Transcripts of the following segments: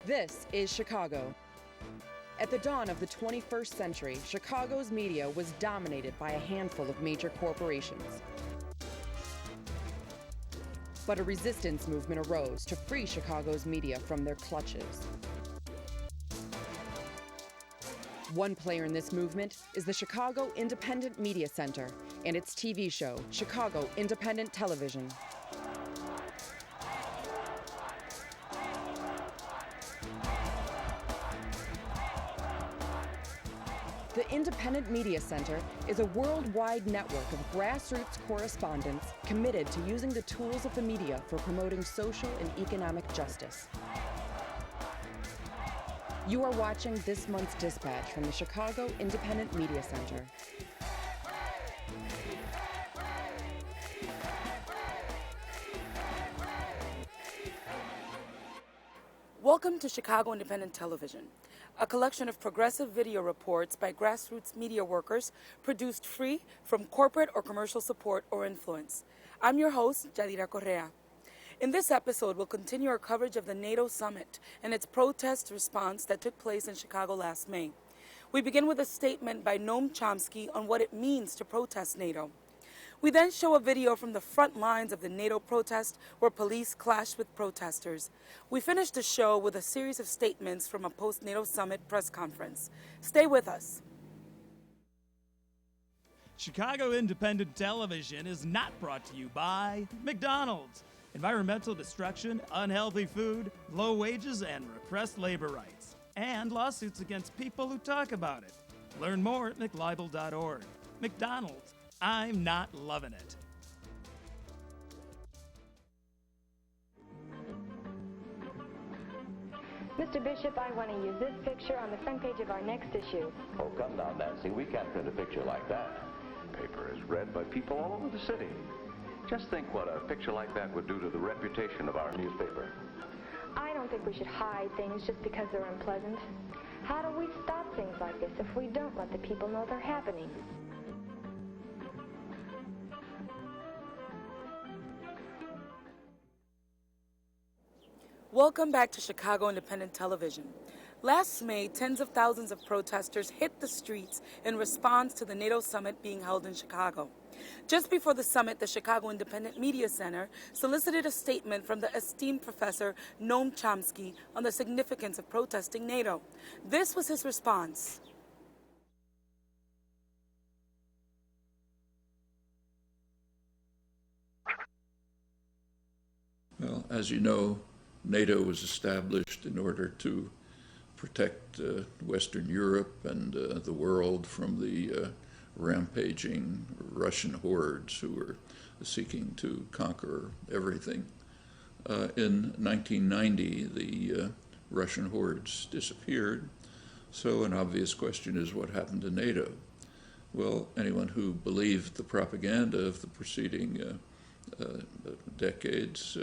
This is Chicago. At the dawn of the 21st century, Chicago's media was dominated by a handful of major corporations. But a resistance movement arose to free Chicago's media from their clutches. One player in this movement is the Chicago Independent Media Center and its TV show, Chicago Independent Television. The Independent Media Center is a worldwide network of grassroots correspondents committed to using the tools of the media for promoting social and economic justice. You are watching this month's dispatch from the Chicago Independent Media Center. Welcome to Chicago Independent Television, a collection of progressive video reports by grassroots media workers produced free from corporate or commercial support or influence. I'm your host, Yadira Correa. In this episode, we'll continue our coverage of the NATO summit and its protest response that took place in Chicago last May. We begin with a statement by Noam Chomsky on what it means to protest NATO. We then show a video from the front lines of the NATO protest where police clashed with protesters. We finish the show with a series of statements from a post-NATO summit press conference. Stay with us. Chicago Independent Television is not brought to you by McDonald's. Environmental destruction, unhealthy food, low wages, and repressed labor rights. And lawsuits against people who talk about it. Learn more at mclibel.org. McDonald's. I'm not loving it. Mr. Bishop, I want to use this picture on the front page of our next issue. Oh, come now, Nancy. We can't print a picture like that. Paper is read by people all over the city. Just think what a picture like that would do to the reputation of our newspaper. I don't think we should hide things just because they're unpleasant. How do we stop things like this if we don't let the people know they're happening? Welcome back to Chicago Independent Television. Last May, tens of thousands of protesters hit the streets in response to the NATO summit being held in Chicago. Just before the summit, the Chicago Independent Media Center solicited a statement from the esteemed professor Noam Chomsky on the significance of protesting NATO. This was his response. Well, as you know, NATO was established in order to protect Western Europe and the world from the rampaging Russian hordes who were seeking to conquer everything. In 1990, the Russian hordes disappeared, so an obvious question is what happened to NATO? Well, anyone who believed the propaganda of the preceding decades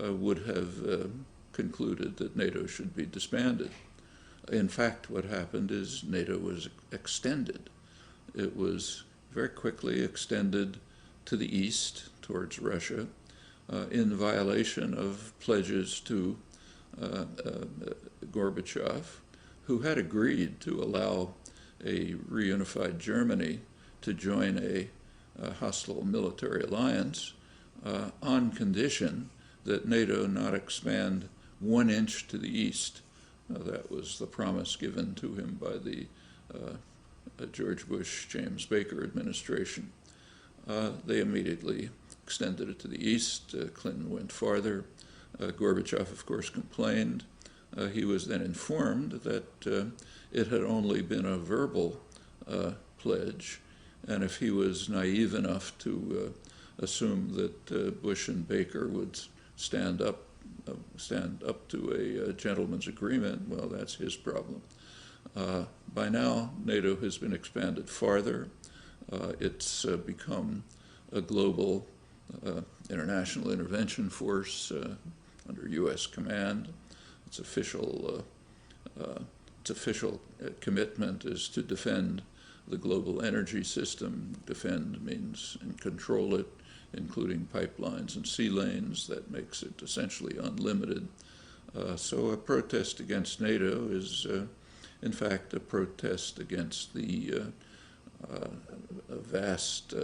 would have concluded that NATO should be disbanded. In fact, what happened is NATO was extended. It was very quickly extended to the east, towards Russia, in violation of pledges to Gorbachev, who had agreed to allow a reunified Germany to join a hostile military alliance on condition that NATO not expand 1 inch to the east. That was the promise given to him by the George Bush, James Baker administration. They immediately extended it to the east. Clinton went farther. Gorbachev, of course, complained. He was then informed that it had only been a verbal pledge, and if he was naive enough to assume that Bush and Baker would stand up to a gentleman's agreement, well, that's his problem. By now, NATO has been expanded farther. It's become a global international intervention force under U.S. command. Its official commitment is to defend the global energy system. Defend means and control it, including pipelines and sea lanes. That makes it essentially unlimited. So a protest against NATO is, in fact, a protest against the vast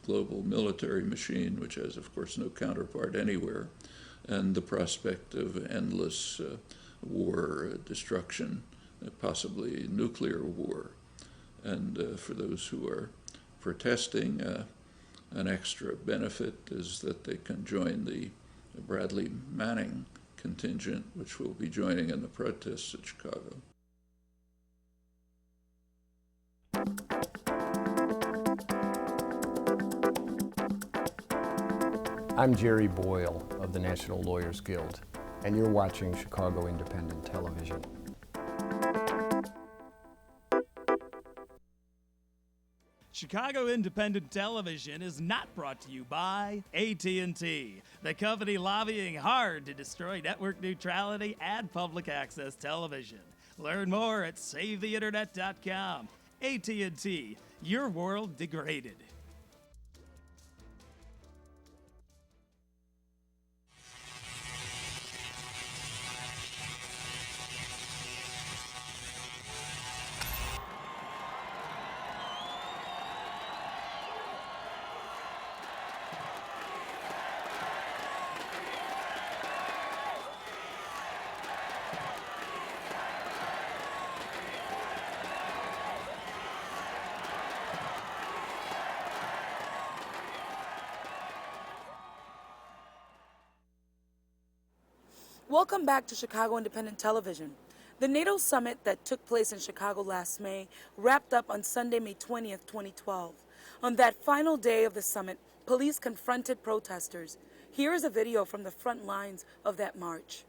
global military machine, which has, of course, no counterpart anywhere, and the prospect of endless war, destruction, possibly nuclear war. And for those who are protesting, an extra benefit is that they can join the Bradley Manning contingent, which will be joining in the protests at Chicago. I'm Jerry Boyle of the National Lawyers Guild, and you're watching Chicago Independent Television. Chicago Independent Television is not brought to you by AT&T, the company lobbying hard to destroy network neutrality and public access television. Learn more at SaveTheInternet.com. AT&T, your world degraded. Welcome back to Chicago Independent Television. The NATO summit that took place in Chicago last May wrapped up on Sunday, May 20th, 2012. On that final day of the summit, police confronted protesters. Here is a video from the front lines of that march.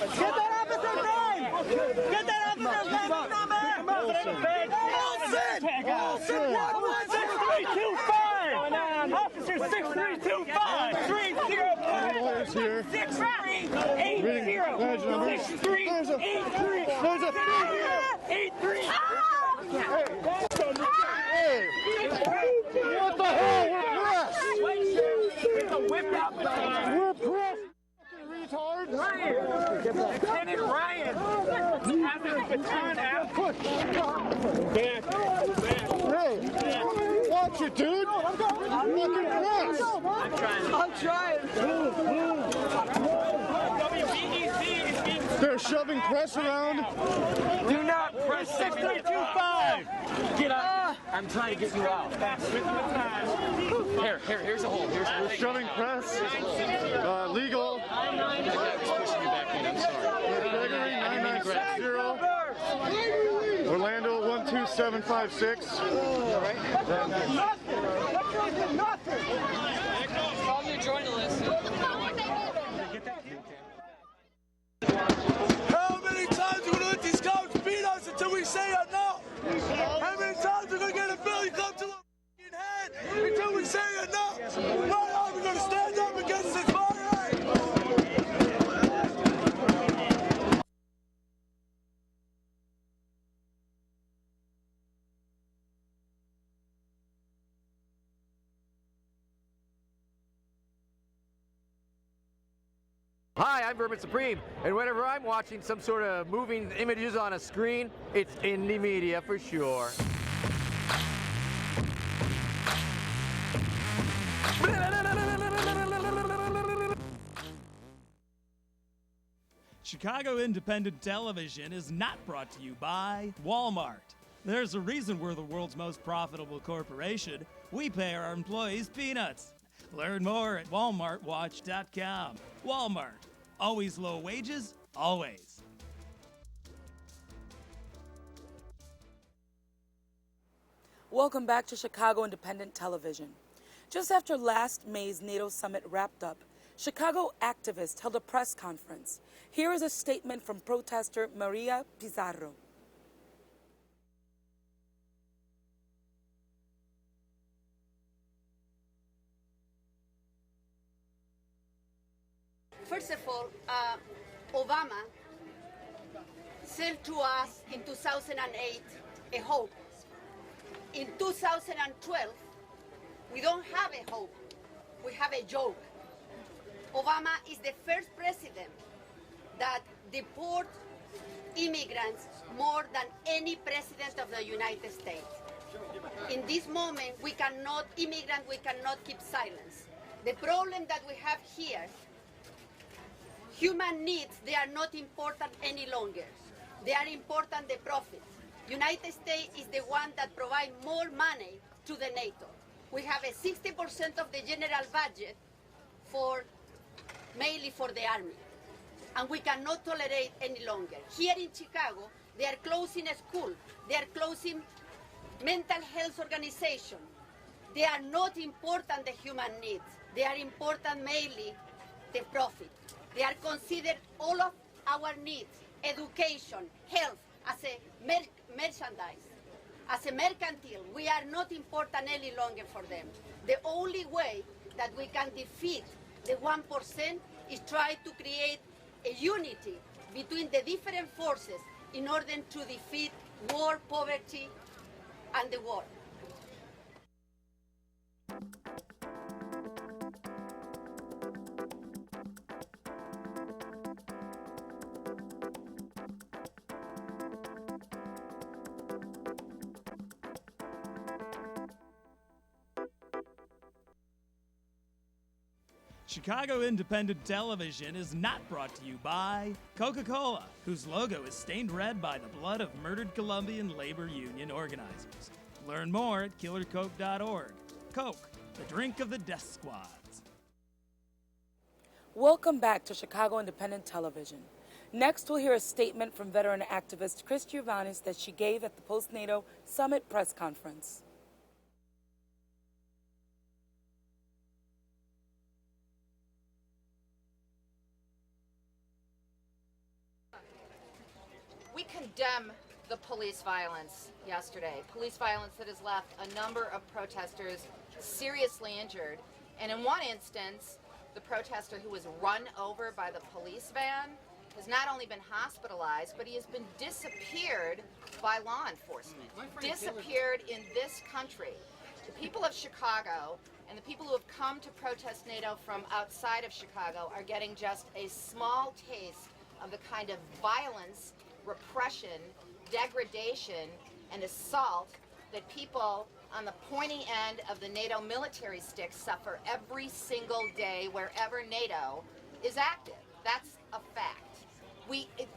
that officer's name! Get that officer's name and number! Olson! 6325! Officer 6325! 305! Lawyers here. 6380! 6383! There's a fee here! 83! Hey! What the hell? We're pressed! We're pressed! Retard! Lieutenant Ryan! Has his baton out! Back! Hey! Watch it, dude! I'm fucking pressed! I'm trying! They're shoving press around. Do not press 6325! Get up! I'm trying to get you out. Here's a hole. They're shoving press. Legal. Gregory 9960. Orlando 12756. Nothing! Call me a journalist. How many times are we gonna let these cops beat us until we say enough? How many times are we gonna get a bill come to a f***ing head until we say enough? Why are we gonna stand up against this violence? Hi, I'm Vermin Supreme, and whenever I'm watching some sort of moving images on a screen, it's indie media for sure. Chicago Independent Television is not brought to you by Walmart. There's a reason we're the world's most profitable corporation. We pay our employees peanuts. Learn more at walmartwatch.com. Walmart. Always low wages, always. Welcome back to Chicago Independent Television. Just after last May's NATO summit wrapped up, Chicago activists held a press conference. Here is a statement from protester Maria Pizarro. First of all, Obama said to us in 2008 a hope. In 2012, we don't have a hope. We have a joke. Obama is the first president that deports immigrants more than any president of the United States. In this moment, we cannot keep silence. The problem that we have here, human needs, they are not important any longer. They are important the profit. United States is the one that provides more money to the NATO. We have a 60% of the general budget mainly for the army. And we cannot tolerate any longer. Here in Chicago, they are closing a school. They are closing mental health organization. They are not important the human needs. They are important mainly the profit. They are considered all of our needs, education, health, as a merchandise, as a mercantile. We are not important any longer for them. The only way that we can defeat the 1% is try to create a unity between the different forces in order to defeat war, poverty, and the war. Chicago Independent Television is not brought to you by Coca-Cola, whose logo is stained red by the blood of murdered Colombian labor union organizers. Learn more at killercoke.org. Coke, the drink of the death squads. Welcome back to Chicago Independent Television. Next, we'll hear a statement from veteran activist Chris Giovannis that she gave at the post-NATO summit press conference. we condemn the police violence yesterday. Police violence that has left a number of protesters seriously injured. And in one instance, the protester who was run over by the police van has not only been hospitalized, but he has been disappeared by law enforcement. Disappeared in this country. The people of Chicago and the people who have come to protest NATO from outside of Chicago are getting just a small taste of the kind of violence, repression, degradation, and assault that people on the pointy end of the NATO military stick suffer every single day wherever NATO is active. That's a fact.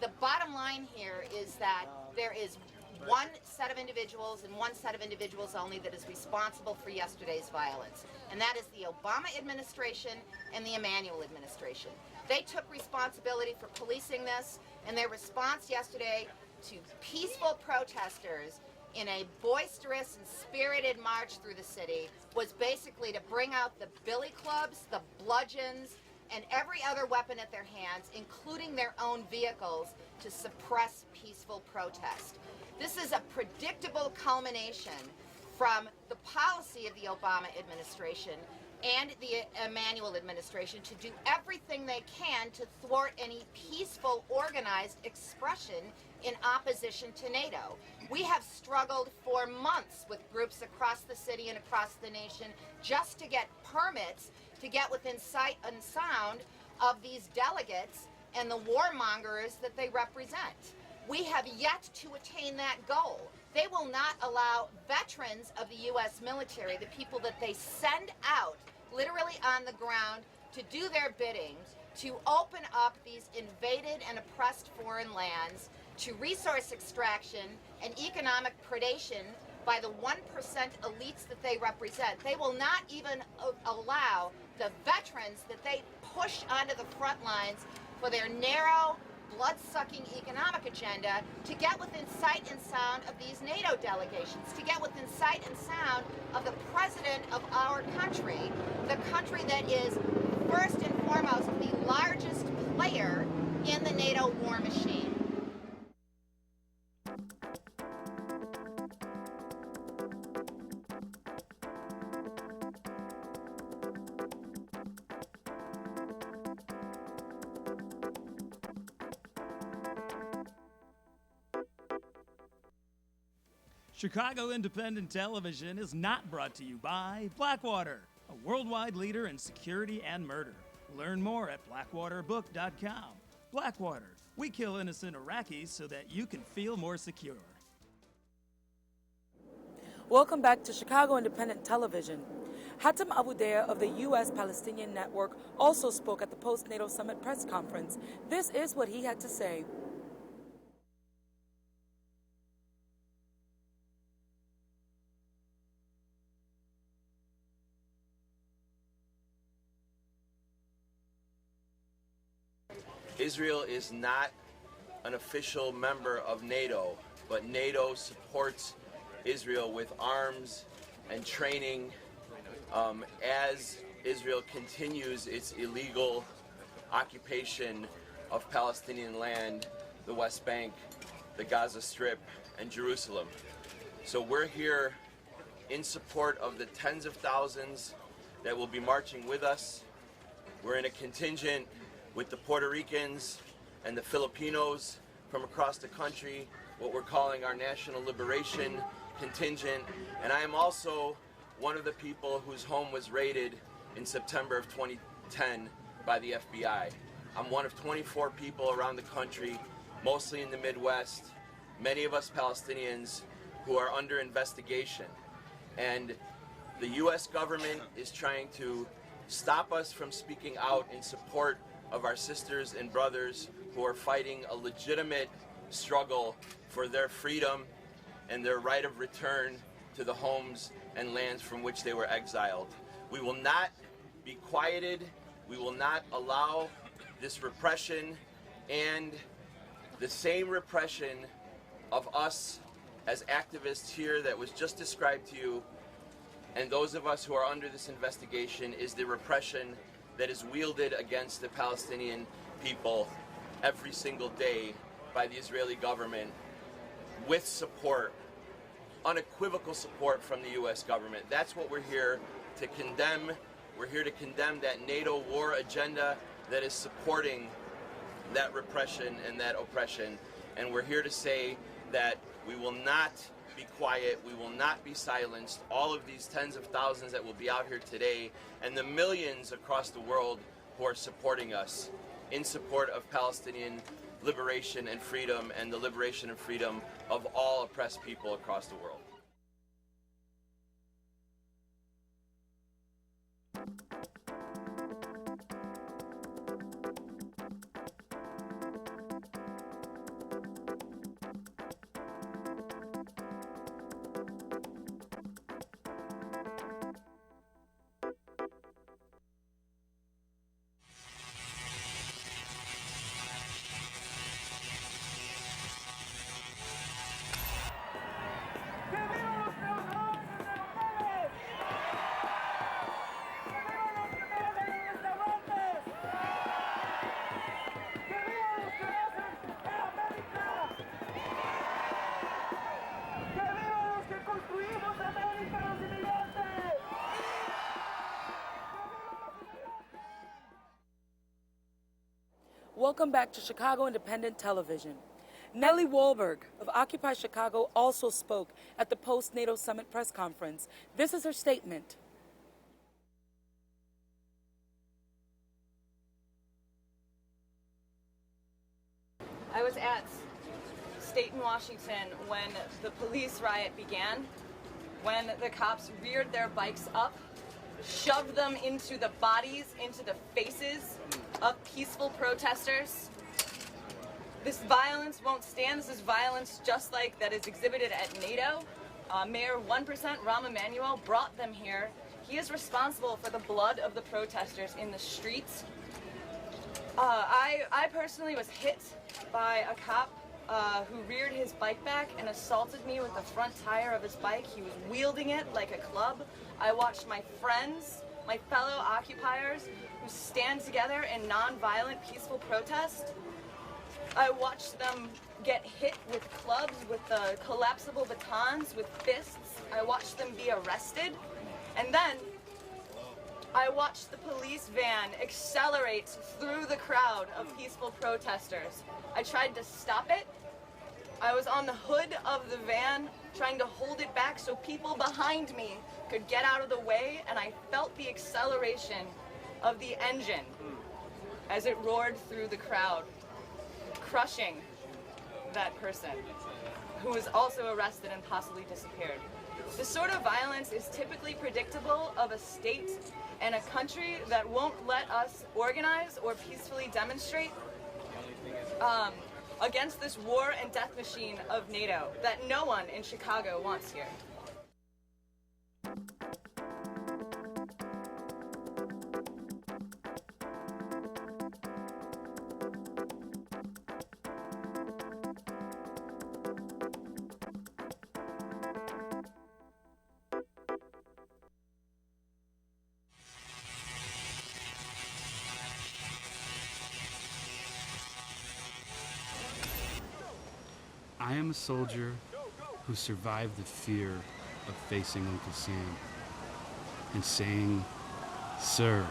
The bottom line here is that there is one set of individuals and one set of individuals only that is responsible for yesterday's violence, and that is the Obama administration and the Emanuel administration. They took responsibility for policing this, and their response yesterday to peaceful protesters in a boisterous and spirited march through the city was basically to bring out the billy clubs, the bludgeons, and every other weapon at their hands, including their own vehicles, to suppress peaceful protest. This is a predictable culmination from the policy of the Obama administration and the Emanuel administration to do everything they can to thwart any peaceful, organized expression in opposition to NATO. We have struggled for months with groups across the city and across the nation just to get permits to get within sight and sound of these delegates and the warmongers that they represent. We have yet to attain that goal. They will not allow veterans of the U.S. military, the people that they send out literally on the ground to do their bidding, to open up these invaded and oppressed foreign lands to resource extraction and economic predation by the 1% elites that they represent. They will not even allow the veterans that they push onto the front lines for their narrow, blood-sucking economic agenda to get within sight and sound of these NATO delegations, to get within sight and sound of the president of our country, the country that is first and foremost the largest player in the NATO war machine. Chicago Independent Television is not brought to you by Blackwater, a worldwide leader in security and murder. Learn more at blackwaterbook.com. Blackwater, we kill innocent Iraqis so that you can feel more secure. Welcome back to Chicago Independent Television. Hatem Aboudeya of the U.S.-Palestinian Network also spoke at the post-NATO Summit press conference. This is what he had to say. Israel is not an official member of NATO, but NATO supports Israel with arms and training as Israel continues its illegal occupation of Palestinian land, the West Bank, the Gaza Strip, and Jerusalem. So we're here in support of the tens of thousands that will be marching with us. We're in a contingent with the Puerto Ricans and the Filipinos from across the country, what we're calling our National Liberation Contingent. And I am also one of the people whose home was raided in September of 2010 by the FBI. I'm one of 24 people around the country, mostly in the Midwest, many of us Palestinians who are under investigation. And the US government is trying to stop us from speaking out in support of our sisters and brothers who are fighting a legitimate struggle for their freedom and their right of return to the homes and lands from which they were exiled. We will not be quieted. We will not allow this repression and the same repression of us as activists here that was just described to you, and those of us who are under this investigation, is the repression that is wielded against the Palestinian people every single day by the Israeli government with support, unequivocal support from the U.S. government. That's what we're here to condemn. We're here to condemn that NATO war agenda that is supporting that repression and that oppression. And we're here to say that we will not be quiet, we will not be silenced. All of these tens of thousands that will be out here today, and the millions across the world who are supporting us in support of Palestinian liberation and freedom, and the liberation and freedom of all oppressed people across the world. Welcome back to Chicago Independent Television. Nellie Wahlberg of Occupy Chicago also spoke at the post-NATO summit press conference. This is her statement. I was at State in Washington when the police riot began, when the cops reared their bikes up, shoved them into the bodies, into the faces of peaceful protesters. This violence won't stand. This is violence just like that is exhibited at NATO. Mayor 1% Rahm Emanuel brought them here. He is responsible for the blood of the protesters in the streets. I personally was hit by a cop who reared his bike back and assaulted me with the front tire of his bike. He was wielding it like a club. I watched my friends, my fellow occupiers, who stand together in non-violent, peaceful protest. I watched them get hit with clubs, with collapsible batons, with fists. I watched them be arrested. And then I watched the police van accelerate through the crowd of peaceful protesters. I tried to stop it. I was on the hood of the van trying to hold it back so people behind me could get out of the way, and I felt the acceleration of the engine as it roared through the crowd, crushing that person who was also arrested and possibly disappeared. This sort of violence is typically predictable of a state and a country that won't let us organize or peacefully demonstrate against this war and death machine of NATO that no one in Chicago wants here. I am a soldier who survived the fear of facing Uncle Sam and saying, "Sir,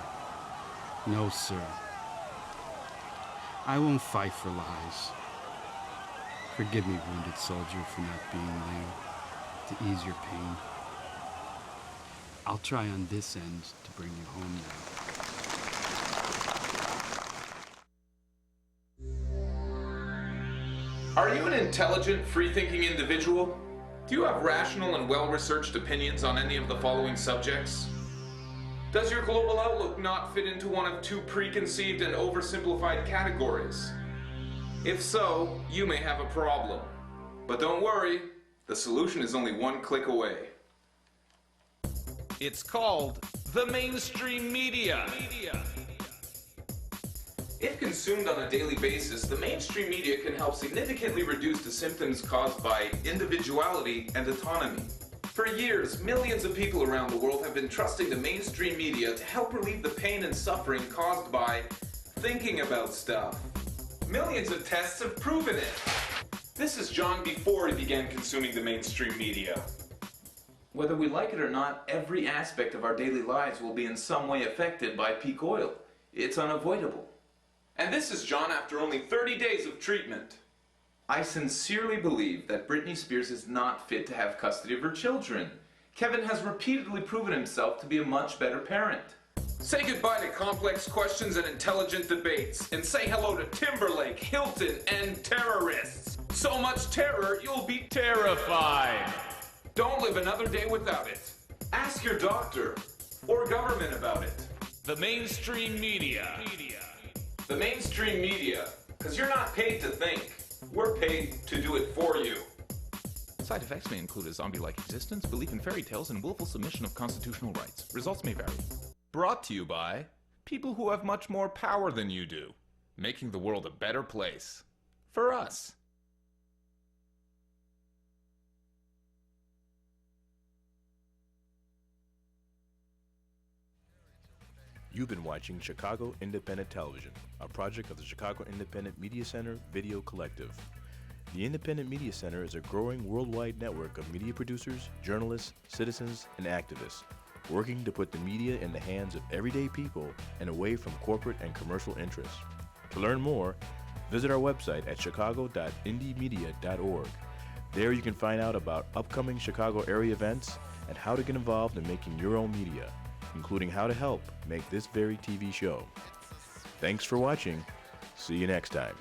no sir. I won't fight for lies. Forgive me, wounded soldier, for not being there to ease your pain. I'll try on this end to bring you home now." Are you an intelligent, free-thinking individual? Do you have rational and well-researched opinions on any of the following subjects? Does your global outlook not fit into one of two preconceived and oversimplified categories? If so, you may have a problem. But don't worry, the solution is only one click away. It's called the mainstream media. If consumed on a daily basis, the mainstream media can help significantly reduce the symptoms caused by individuality and autonomy. For years, millions of people around the world have been trusting the mainstream media to help relieve the pain and suffering caused by thinking about stuff. Millions of tests have proven it. This is John before he began consuming the mainstream media. Whether we like it or not, every aspect of our daily lives will be in some way affected by peak oil. It's unavoidable. And this is John after only 30 days of treatment. I sincerely believe that Britney Spears is not fit to have custody of her children. Kevin has repeatedly proven himself to be a much better parent. Say goodbye to complex questions and intelligent debates, and say hello to Timberlake, Hilton, and terrorists. So much terror, you'll be terrified. Don't live another day without it. Ask your doctor or government about it. The mainstream media. The mainstream media, because you're not paid to think. We're paid to do it for you. Side effects may include a zombie-like existence, belief in fairy tales, and willful submission of constitutional rights. Results may vary. Brought to you by people who have much more power than you do, making the world a better place. For us. You've been watching Chicago Independent Television, a project of the Chicago Independent Media Center Video Collective. The Independent Media Center is a growing worldwide network of media producers, journalists, citizens, and activists, working to put the media in the hands of everyday people and away from corporate and commercial interests. To learn more, visit our website at chicago.indiemedia.org. There you can find out about upcoming Chicago area events and how to get involved in making your own media, including how to help make this very TV show. Thanks for watching. See you next time.